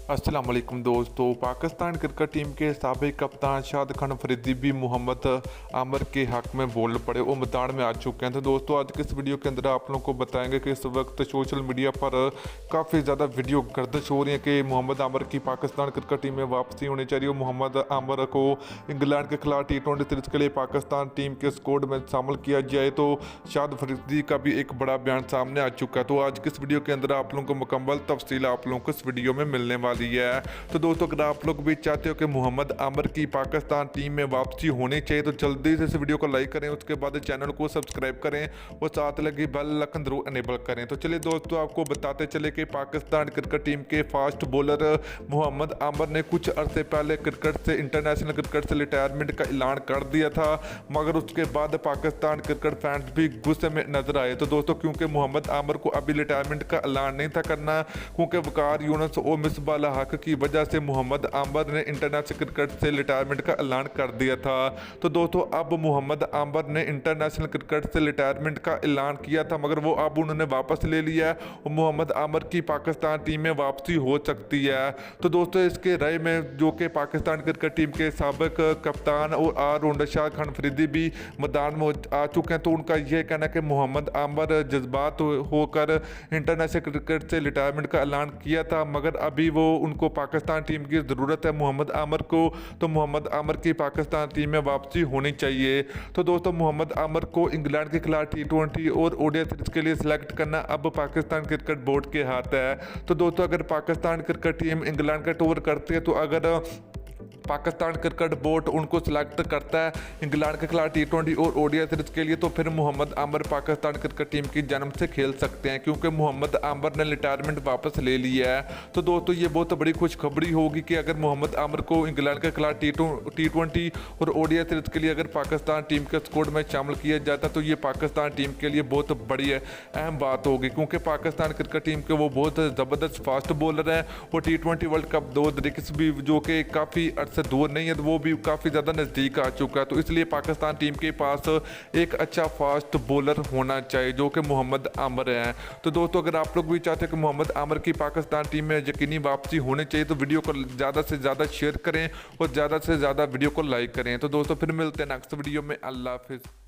अस्सलाम वालेकुम दोस्तों। पाकिस्तान क्रिकेट टीम के साबिक कप्तान शाहद आफरीदी भी मोहम्मद आमिर के हक में बोल पड़े और मैदान में आ चुके हैं। तो दोस्तों आज के इस वीडियो के अंदर आप लोगों को बताएंगे कि इस वक्त सोशल मीडिया पर काफ़ी ज़्यादा वीडियो गर्दिश हो रही है कि मोहम्मद आमिर की पाकिस्तान क्रिकेट टीम में वापसी होनी चाहिए और मोहम्मद आमिर को इंग्लैंड के खिलाफ T20 सीरीज़ के लिए पाकिस्तान टीम के स्क्वाड में शामिल किया जाए। तो शाहद आफरीदी का भी एक बड़ा बयान सामने आ चुका है। तो आज की इस वीडियो के अंदर आप लोगों को मुकम्मल तफसील आप लोगों को इस वीडियो में मिलने वाली है। तो दोस्तों अगर आप लोग भी चाहते हो कि मोहम्मद आमिर की पाकिस्तान टीम में वापसी होनी चाहिए तो जल्दी से इस वीडियो को लाइक करें, उसके बाद चैनल को सब्सक्राइब करें और साथ लगी बेल आइकन जरूर इनेबल करें। तो चलिए दोस्तों आपको बताते चले कि पाकिस्तान क्रिकेट टीम के फास्ट बॉलर मोहम्मद आमिर ने कुछ अरसे पहले क्रिकेट से इंटरनेशनल क्रिकेट से रिटायरमेंट का ऐलान कर दिया था, मगर उसके बाद पाकिस्तान क्रिकेट फैंस भी गुस्से में नजर आए। तो दोस्तों क्योंकि मोहम्मद आमिर को अभी रिटायरमेंट का ऐलान नहीं था करना, क्योंकि वकार यूनुस और मिसबाह हक की वजह से मोहम्मद आमिर ने इंटरनेशनल क्रिकेट से रिटायरमेंट का ऐलान कर दिया था। तो दोस्तों अब मोहम्मद आमिर ने इंटरनेशनल क्रिकेट से रिटायरमेंट का ऐलान किया था, मगर वो अब उन्होंने वापस ले लिया है और मोहम्मद आमिर की पाकिस्तान टीम में वापसी हो सकती है। तो दोस्तों इसके राय में जो कि पाकिस्तान क्रिकेट टीम के साबिक कप्तान और ऑलराउंडर शाहद आफरीदी भी मैदान में आ चुके हैं। तो उनका यह कहना है कि मोहम्मद आमिर जज्बात होकर इंटरनेशनल क्रिकेट से रिटायरमेंट का ऐलान किया था, मगर अभी वो उनको पाकिस्तान टीम की ज़रूरत है मोहम्मद आमिर को, तो मोहम्मद आमिर की पाकिस्तान टीम में वापसी होनी चाहिए। तो दोस्तों मोहम्मद आमिर को इंग्लैंड के खिलाफ T20 और ओडीआई सीरीज के लिए सिलेक्ट करना अब पाकिस्तान क्रिकेट बोर्ड के हाथ है। तो दोस्तों अगर पाकिस्तान क्रिकेट टीम इंग्लैंड का टूर करती है तो अगर पाकिस्तान क्रिकेट बोर्ड उनको सिलेक्ट करता है इंग्लैंड के खिलाफ T20 और ओडीआई सीरीज के लिए, तो फिर मोहम्मद आमिर पाकिस्तान क्रिकेट टीम की जन्म से खेल सकते हैं, क्योंकि मोहम्मद आमिर ने रिटायरमेंट वापस ले लिया है। तो दोस्तों ये बहुत बड़ी खुशखबरी होगी कि अगर मोहम्मद आमिर को इंग्लैंड के खिलाफ T20 और ओडीआई सीरीज के लिए अगर पाकिस्तान टीम के स्क्वाड में शामिल किया जाता तो ये पाकिस्तान टीम के लिए बहुत बड़ी अहम बात होगी, क्योंकि पाकिस्तान क्रिकेट टीम के वो बहुत ज़बरदस्त फास्ट बॉलर हैं और T20 वर्ल्ड कप 2021 भी जो कि काफ़ी से दूर नहीं है, तो वो भी काफ़ी ज़्यादा नज़दीक आ चुका है। तो इसलिए पाकिस्तान टीम के पास एक अच्छा फास्ट बॉलर होना चाहिए जो कि मोहम्मद आमिर है। तो दोस्तों अगर आप लोग भी चाहते हैं कि मोहम्मद आमिर की पाकिस्तान टीम में यकीनी वापसी होनी चाहिए तो वीडियो को ज़्यादा से ज़्यादा शेयर करें और ज़्यादा से ज़्यादा वीडियो को लाइक करें। तो दोस्तों फिर मिलते हैं नेक्स्ट वीडियो में। अल्लाह हाफिज़।